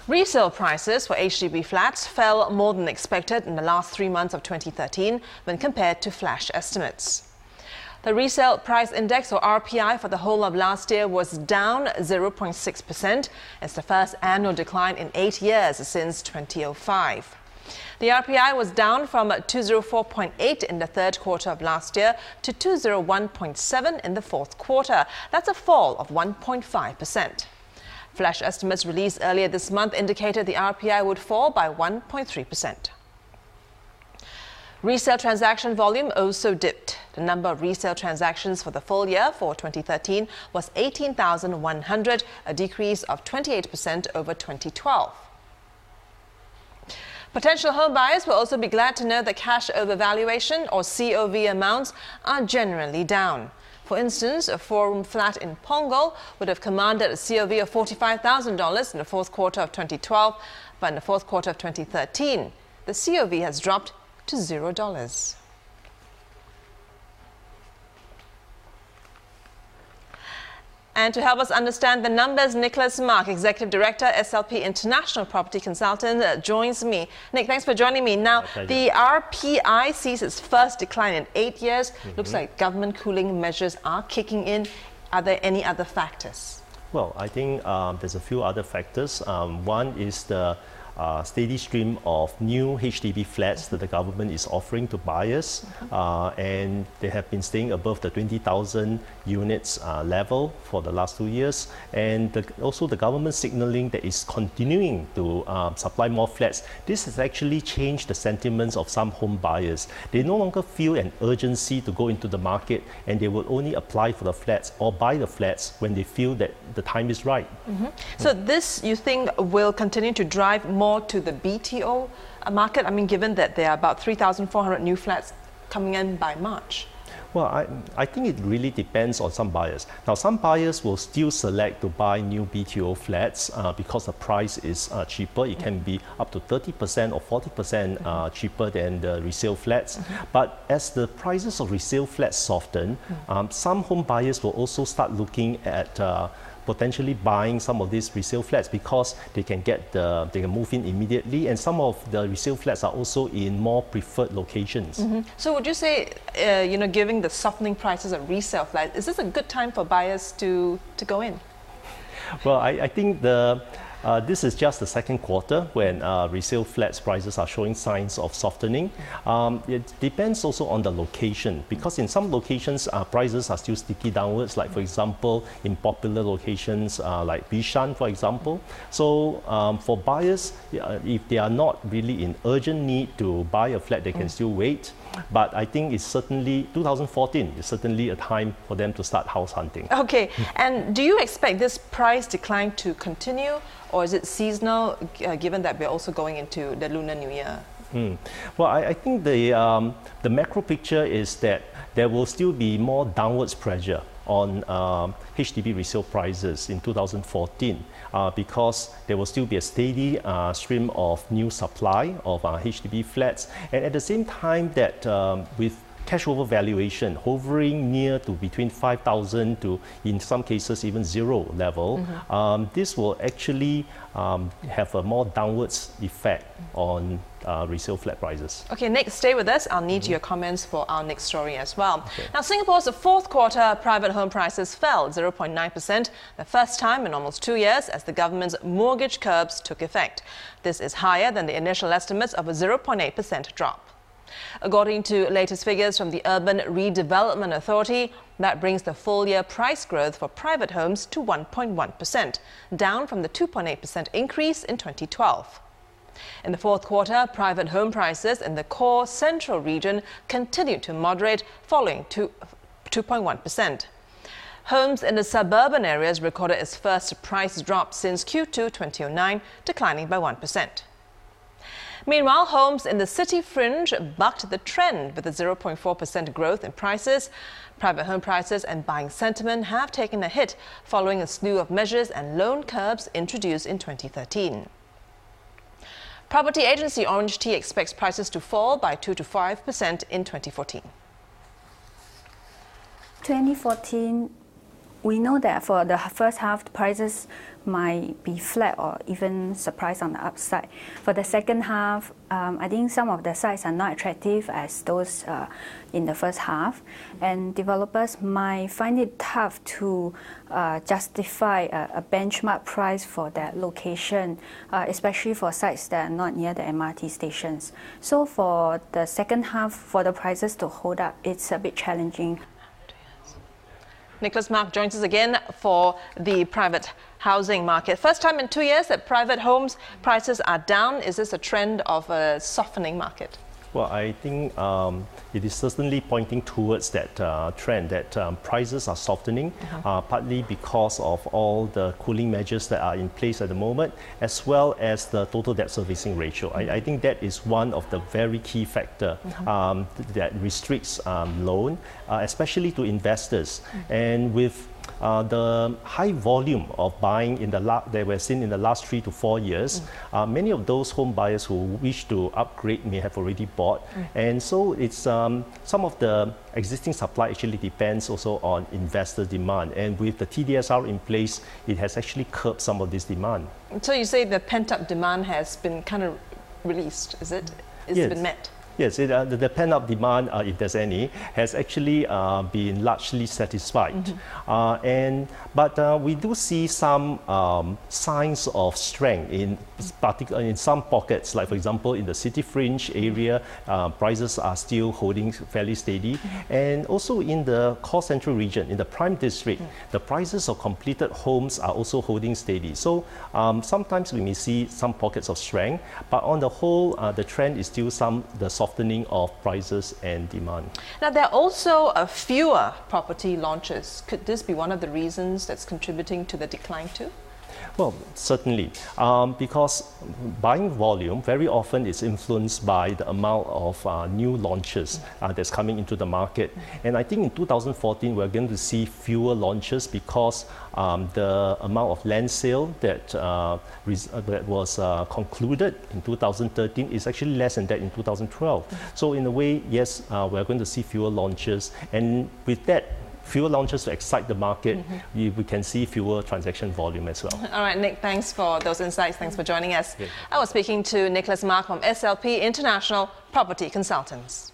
Resale prices for HDB flats fell more than expected in the last 3 months of 2013 when compared to flash estimates. The Resale Price Index, or RPI, for the whole of last year was down 0.6%. It's the first annual decline in 8 years since 2005. The RPI was down from 204.8 in the third quarter of last year to 201.7 in the fourth quarter. That's a fall of 1.5%. Flash estimates released earlier this month indicated the RPI would fall by 1.3%. Resale transaction volume also dipped. The number of resale transactions for the full year for 2013 was 18,100, a decrease of 28% over 2012. Potential home buyers will also be glad to know that cash over valuation, or COV, amounts are generally down. For instance, a 4-room flat in Punggol would have commanded a COV of $45,000 in the fourth quarter of 2012, but in the fourth quarter of 2013, the COV has dropped to $0. And to help us understand the numbers, Nicholas Mak, Executive Director, SLP International Property Consultants, joins me. Nick, thanks for joining me. Now, the RPI sees its first decline in 8 years. Looks like government cooling measures are kicking in. Are there any other factors? Well, I think there's a few other factors. One is the steady stream of new HDB flats that the government is offering to buyers, and they have been staying above the 20,000 units level for the last 2 years, and also the government signaling that it's continuing to supply more flats. This has actually changed the sentiments of some home buyers. They no longer feel an urgency to go into the market, and they will only apply for the flats or buy the flats when they feel that the time is right. So this, you think, will continue to drive more to the BTO market? I mean, given that there are about 3,400 new flats coming in by March. Well, I think it really depends on some buyers. Now, some buyers will still select to buy new BTO flats because the price is cheaper. It can be up to 30% or 40% cheaper than the resale flats. But as the prices of resale flats soften, some home buyers will also start looking at potentially buying some of these resale flats because they can move in immediately, and some of the resale flats are also in more preferred locations. So would you say, given the softening prices of resale flats, is this a good time for buyers to go in? Well, I think this is just the second quarter when resale flats prices are showing signs of softening. It depends also on the location, because in some locations prices are still sticky downwards, like for example in popular locations like Bishan, for example. So for buyers, if they are not really in urgent need to buy a flat, they can still wait. But I think it's certainly 2014 is certainly a time for them to start house hunting. Okay, and do you expect this price decline to continue, or is it seasonal, given that we're also going into the Lunar New Year? Well, I think the macro picture is that there will still be more downwards pressure on HDB resale prices in 2014 because there will still be a steady stream of new supply of HDB flats, and at the same time that with cash over valuation hovering near to between 5,000 to, in some cases, even zero level, this will actually have a more downwards effect on resale flat prices. Okay, Nick, stay with us. I'll need your comments for our next story as well. Now, Singapore's fourth quarter private home prices fell 0.9%, the first time in almost 2 years as the government's mortgage curbs took effect. This is higher than the initial estimates of a 0.8% drop. According to latest figures from the Urban Redevelopment Authority, that brings the full-year price growth for private homes to 1.1%, down from the 2.8% increase in 2012. In the fourth quarter, private home prices in the core central region continued to moderate, falling to 2.1%. Homes in the suburban areas recorded its first price drop since Q2 2009, declining by 1%. Meanwhile, homes in the city fringe bucked the trend with a 0.4% growth in prices. Private home prices and buying sentiment have taken a hit following a slew of measures and loan curbs introduced in 2013. Property agency Orange Tea expects prices to fall by 2 to 5% in 2014. 2014 we know that for the first half, the prices might be flat or even surprise on the upside. For the second half, I think some of the sites are not attractive as those in the first half, and developers might find it tough to justify a benchmark price for that location, especially for sites that are not near the MRT stations. So for the second half, for the prices to hold up, it's a bit challenging. Nicholas Mak joins us again for the private housing market. First time in 2 years that private homes prices are down. Is this a trend of a softening market? Well, I think it is certainly pointing towards that trend that prices are softening, partly because of all the cooling measures that are in place at the moment, as well as the total debt servicing ratio. I think that is one of the very key factor that restricts loan, especially to investors. And with the high volume of buying that we've seen in the last 3 to 4 years, many of those home buyers who wish to upgrade may have already bought. And so it's some of the existing supply actually depends also on investor demand. And with the TDSR in place, it has actually curbed some of this demand. So you say the pent-up demand has been kind of released, is it? It's been met? Yes, the pent-up demand, if there's any, has actually been largely satisfied. But we do see some signs of strength in some pockets, like for example in the city fringe area, prices are still holding fairly steady. And also in the core central region, in the prime district, the prices of completed homes are also holding steady. So sometimes we may see some pockets of strength, but on the whole, the trend is still the softening of prices and demand. Now, there are also fewer property launches. Could this be one of the reasons that's contributing to the decline too? Well, certainly, because buying volume very often is influenced by the amount of new launches that's coming into the market. And I think in 2014, we're going to see fewer launches because the amount of land sale that was concluded in 2013 is actually less than that in 2012. So in a way, yes, we're going to see fewer launches. And with that, fewer launches to excite the market, we can see fewer transaction volume as well. All right, Nick, thanks for those insights. Thanks for joining us. I was speaking to Nicholas Mak from SLP International Property Consultants.